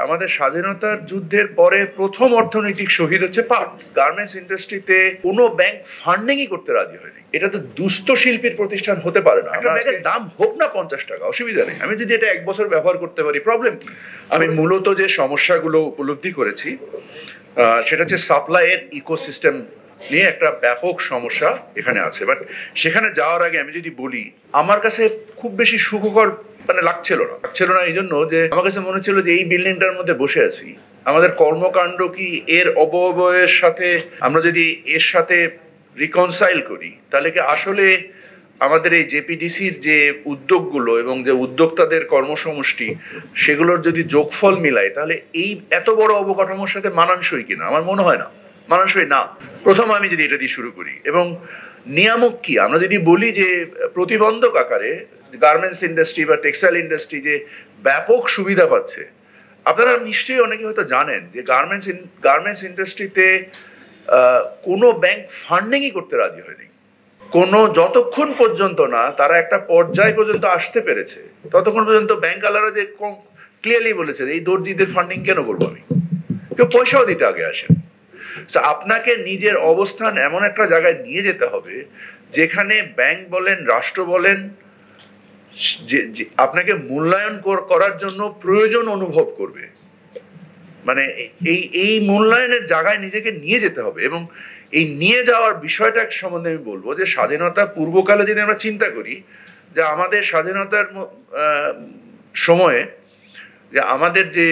আমাদের স্বাধীনতার যুদ্ধের পরে প্রথম অর্থনৈতিক শহীদ হচ্ছে পাট। গার্মেন্টস ইন্ডাস্ট্রিতে কোনো ব্যাংক ফান্ডিংই করতে রাজি হয়নি। এটা তো দুস্থ শিল্পীর প্রতিষ্ঠান হতে পারে না। একটা ব্যাগের দাম হোক না 50 টাকা, অসুবিধা নেই। আমি যদি এটা 1 বছর ব্যবহার করতে পারি, প্রবলেম কি? আমি মূলত যে সমস্যাগুলো উপলব্ধি করেছি সেটা হচ্ছে সাপ্লাইয়ের ইকোসিস্টেম নিয়ে একটা ব্যাপক সমস্যা এখানে আছে। বাট সেখানে যাওয়ার আগে আমি যদি বলি, আমার কাছে খুব বেশি সুখকর লাগছিল না এই জন্য যে আমার কাছে মনে হচ্ছিল যে এই বিল্ডিংটার মধ্যে বসে আছি, আমাদের কর্মকাণ্ড কি এর অবয়বের সাথে আমরা যদি এর সাথে রিকনসাইল করি, তাহলে কি আসলে আমাদের এই জেপিডিসির যে উদ্যোগগুলো এবং যে উদ্যোক্তাদের কর্মসমষ্টি, সেগুলোর যদি যোগফল মিলাই, তাহলে এই এত বড় অবকাঠামোর সাথে মানানসই কিনা? আমার মনে হয় না, মানানসই না। প্রথম আমি যদি এটা দিয়ে শুরু করি, এবং নিয়ামক কি? আমরা যদি বলি যে প্রতিবন্ধক আকারে গার্মেন্টস ইন্ডাস্ট্রি বা টেক্সটাইল ইন্ডাস্ট্রি যে ব্যাপক সুবিধা পাচ্ছে, আপনারা নিশ্চয়ই অনেকে হয়তো জানেন যে গার্মেন্টস ইন্ডাস্ট্রিতে কোনো ব্যাংক ফান্ডিংই করতে রাজি হয়নি। যতক্ষণ পর্যন্ত না তারা একটা পর্যায় পর্যন্ত আসতে পেরেছে, ততক্ষণ পর্যন্ত ব্যাংকওয়ালারা যে ক্লিয়ারলি বলেছে এই দর্জিদের ফান্ডিং কেন করবো আমি? কেউ পয়সাও দিতে আগে আসেন। আপনাকে নিজের অবস্থান এমন একটা জায়গায় নিয়ে যেতে হবে যেখানে ব্যাংক বলেন, রাষ্ট্র বলেন, আপনাকে মূল্যায়ন করার জন্য প্রয়োজন অনুভব করবে। মানে এই মূল্যায়নের জায়গায় নিজেকে নিয়ে যেতে হবে। এবং এই নিয়ে যাওয়ার বিষয়টা সম্বন্ধে আমি বলবো যে স্বাধীনতা পূর্বকালে যদি আমরা চিন্তা করি, যে আমাদের স্বাধীনতার সময়ে যে আমাদের যে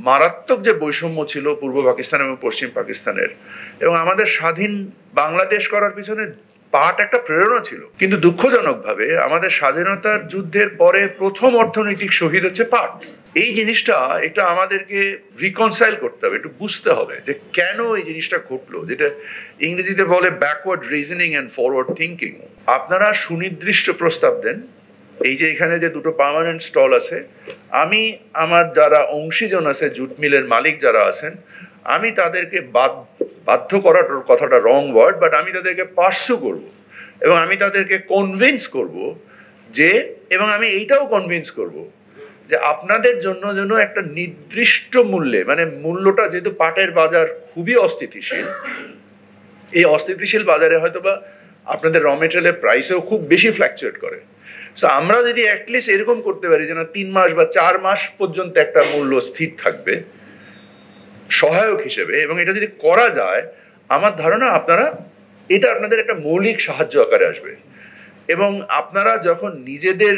মারাত্মক যে বৈষম্য ছিল পূর্ব পাকিস্তান এবং পশ্চিম পাকিস্তানের, এবং আমাদের স্বাধীন বাংলাদেশ করার পিছনে পাট একটা প্রেরণা ছিল। কিন্তু দুঃখজনকভাবে আমাদের স্বাধীনতার যুদ্ধের পরে প্রথম অর্থনৈতিক শহীদ হচ্ছে পাট। এই জিনিসটা এটা আমাদেরকে রিকনসাইল করতে হবে, একটু বুঝতে হবে যে কেন এই জিনিসটা ঘটলো, যেটা ইংরেজিতে বলে backward reasoning and forward thinking. আপনারা সুনির্দিষ্ট প্রস্তাব দেন। এই যে এখানে যে দুটো পার্মানেন্ট স্টল আছে, আমি আমার যারা অংশীজন আছে, জুট মিলের মালিক যারা আছেন, আমি তাদেরকে বাধ্য করার কথাটা রং ওয়ার্ড, বাট আমি তাদেরকে পার্সু করব এবং আমি তাদেরকে কনভিন্স করব যে, এবং আমি এইটাও কনভিন্স করব যে আপনাদের জন্য যেন একটা নির্দিষ্ট মূল্যে, মানে মূল্যটা, যেহেতু পাটের বাজার খুবই অস্থিতিশীল, এই অস্থিতিশীল বাজারে হয়তোবা আপনাদের র মেটেরিয়ালের প্রাইসেও খুব বেশি ফ্ল্যাকচুয়েট করে। সো আমরা যদি অ্যাটলিস্ট এরকম করতে পারি যেন 3 মাস বা 4 মাস পর্যন্ত একটা মূল্য স্থির থাকবে সহায়ক হিসেবে, এবং এটা যদি করা যায়, আমার ধারণা এটা আপনাদের একটা মৌলিক সাহায্য আকারে আসবে। এবং আপনারা যখন নিজেদের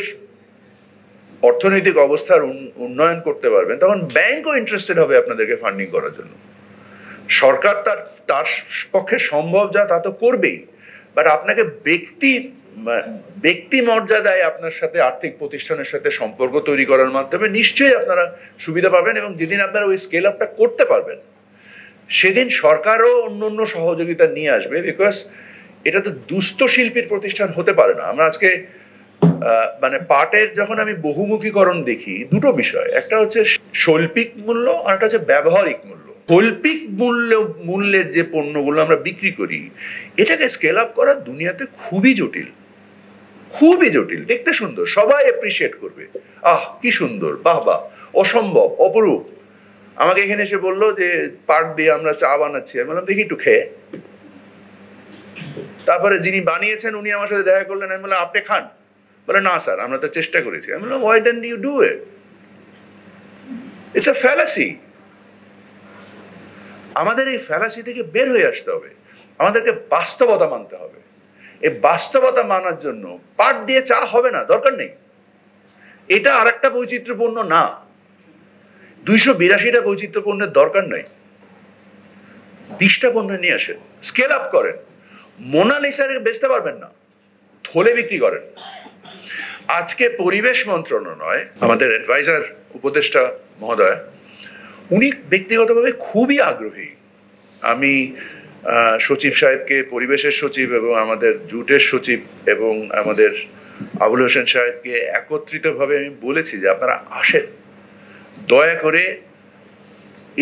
অর্থনৈতিক অবস্থার উন্নয়ন করতে পারবেন, তখন ব্যাংকও ইন্টারেস্টেড হবে আপনাদেরকে ফান্ডিং করার জন্য। সরকার তার পক্ষে সম্ভব যা তা তো করবেই, বাট আপনাকে ব্যক্তি মর্যাদায় আপনার সাথে আর্থিক প্রতিষ্ঠানের সাথে সম্পর্ক তৈরি করার মাধ্যমে নিশ্চয়ই আপনারা সুবিধা পাবেন। এবং যেদিন আপনারা ওই স্কেল আপটা করতে পারবেন, সেদিন সরকারও অন্য সহযোগিতা নিয়ে আসবে, বিকজ এটা তো দুস্থ শিল্পীর প্রতিষ্ঠান হতে পারে না। আমরা আজকে পাটের যখন আমি বহুমুখীকরণ দেখি, দুটো বিষয়, একটা হচ্ছে শৈল্পিক মূল্য আর একটা হচ্ছে ব্যবহারিক মূল্য। শৈল্পিক মূল্যের যে পণ্যগুলো আমরা বিক্রি করি, এটাকে স্কেল আপ করা দুনিয়াতে খুবই জটিল, দেখতে সুন্দর, সবাই অ্যাপ্রিসিয়েট করবে, আহ কি সুন্দর, বাহ বাহ, অসম্ভব, অপরূপ। আমাকে এখানে এসে বললো যে পাট দিয়ে আমরা চা বানাচ্ছি। আমি বললাম দেখি একটু খেয়ে। তারপরে যিনি বানিয়েছেন উনি আমার সাথে দেখা করলেন। আমি বললাম আপনি খান? বলে না স্যার, আমরা তো চেষ্টা করেছি। আমি বললাম why don't you do it? It's a fallacy. আমাদের এই ফ্যালাসি থেকে বের হয়ে আসতে হবে, আমাদেরকে বাস্তবতা মানতে হবে। এই বাস্তবতা মানার জন্য পাট দিয়ে চা হবে না, দরকার নেই। এটা আর একটা বৈচিত্র্যপূর্ণ না, 282টা বৈচিত্র্যপূর্ণের দরকার নাই। 20টা পণ্য নিয়ে আসেন, স্কেল আপ করেন। মোনালিসাকে বেচতে পারবেন না, থলে বিক্রি করেন। আজকে পরিবেশ মন্ত্রণালয়, আমাদের অ্যাডভাইজার উপদেষ্টা মহোদয়, উনি ব্যক্তিগতভাবে খুবই আগ্রহী। আমি সচিব সাহেবকে, পরিবেশের সচিব এবং আমাদের জুটের সচিব এবং আমাদের আবুল হোসেন সাহেবকে একত্রিতভাবে আমি বলেছি যে আপনারা আসেন, দয়া করে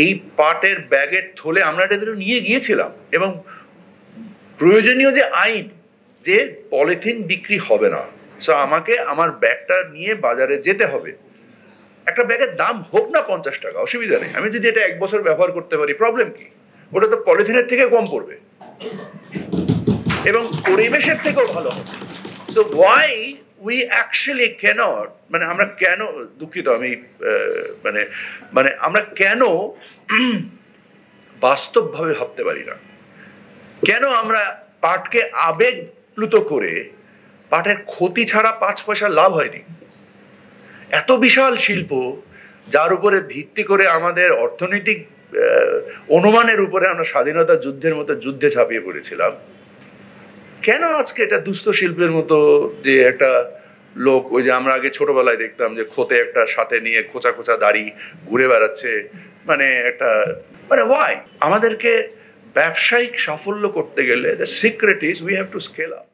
এই পাটের ব্যাগের থলে আমরা এটা নিয়ে গিয়েছিলাম, এবং প্রয়োজনীয় যে আইন, যে পলিথিন বিক্রি হবে না, সো আমাকে আমার ব্যাগটা নিয়ে বাজারে যেতে হবে, একটা ব্যাগের দাম হোক না 50 টাকা, অসুবিধা নেই। আমি যদি এটা 1 বছর ব্যবহার করতে পারি, প্রবলেম কি? ওটা তো পলিথিনের থেকে কম পড়বে এবং পরিবেশের থেকেও ভালো হবে। So why we actually can't, মানে আমরা কেন, দুঃখিত আমি মানে মানে আমরা কেন বাস্তবভাবে ভাবতে পারি না? কেন আমরা পাটকে আবেগপ্লুত করে পাটের ক্ষতি ছাড়া 5 পয়সা লাভ হয়নি? এত বিশাল শিল্প যার উপরে ভিত্তি করে আমাদের অর্থনৈতিক অনুমানের উপরে আমরা স্বাধীনতা যুদ্ধের মতো যুদ্ধে ঝাঁপিয়ে পড়েছিলাম, কেন আজকে এটা দুস্থ শিল্পের মতো যে একটা লোক, ওই যে আমরা আগে ছোটবেলায় দেখতাম যে খোতে একটা সাথে নিয়ে খোঁচা খোঁচা দাড়ি ঘুরে বেড়াচ্ছে, মানে একটা মানে ওয়াই? আমাদেরকে ব্যবসায়িক সাফল্য করতে গেলে the secret is we have to scale up.